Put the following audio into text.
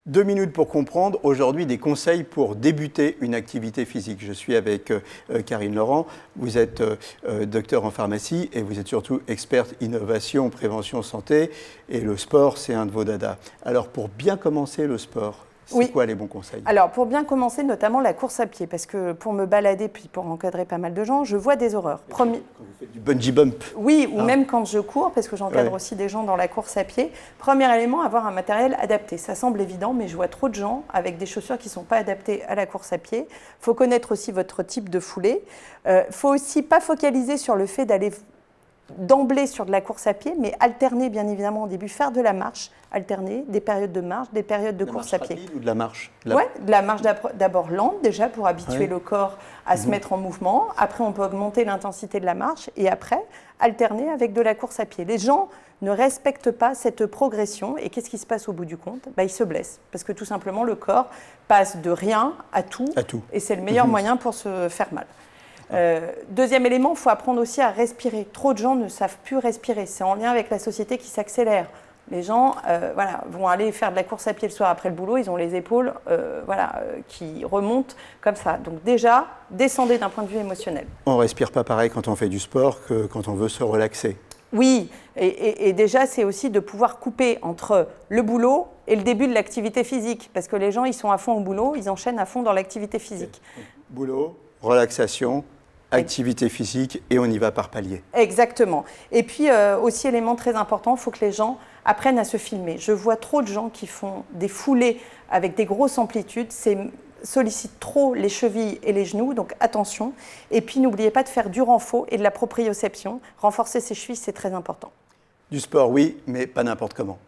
2 minutes pour comprendre. Aujourd'hui, des conseils pour débuter une activité physique. Je suis avec Karine Laurent. Vous êtes docteur en pharmacie et vous êtes surtout experte innovation, prévention, santé. Et le sport, c'est un de vos dadas. Alors, pour bien commencer le sport, c'est quoi les bons conseils? Alors, pour bien commencer, notamment la course à pied, parce que pour me balader, puis pour encadrer pas mal de gens, je vois des horreurs. Quand vous faites du bungee bump? Oui, ou même quand je cours, parce que j'encadre aussi des gens dans la course à pied. Premier élément, avoir un matériel adapté. Ça semble évident, mais je vois trop de gens avec des chaussures qui ne sont pas adaptées à la course à pied. Il faut connaître aussi votre type de foulée. Il faut aussi pas focaliser sur le fait d'aller d'emblée sur de la course à pied, mais alterner bien évidemment au début, faire de la marche, alterner des périodes de marche, des périodes de course à pied. Rapide ou de la marche? Oui, de la marche d'abord lente déjà pour habituer le corps à se mettre en mouvement. Après, on peut augmenter l'intensité de la marche et après, alterner avec de la course à pied. Les gens ne respectent pas cette progression et qu'est-ce qui se passe au bout du compte? Ils se blessent parce que tout simplement, le corps passe de rien à tout. Et c'est le meilleur moyen pour se faire mal. Deuxième élément, il faut apprendre aussi à respirer. Trop de gens ne savent plus respirer. C'est en lien avec la société qui s'accélère. Les gens vont aller faire de la course à pied le soir après le boulot, ils ont les épaules qui remontent comme ça. Donc déjà, descendez d'un point de vue émotionnel. On ne respire pas pareil quand on fait du sport que quand on veut se relaxer. Oui, et déjà, c'est aussi de pouvoir couper entre le boulot et le début de l'activité physique. Parce que les gens, ils sont à fond au boulot, ils enchaînent à fond dans l'activité physique. Boulot, relaxation, activité physique et on y va par palier. Exactement. Et puis aussi, élément très important, il faut que les gens apprennent à se filmer. Je vois trop de gens qui font des foulées avec des grosses amplitudes. Sollicite trop les chevilles et les genoux, donc attention. Et puis n'oubliez pas de faire du renfort et de la proprioception. Renforcer ses chevilles, c'est très important. Du sport, oui, mais pas n'importe comment.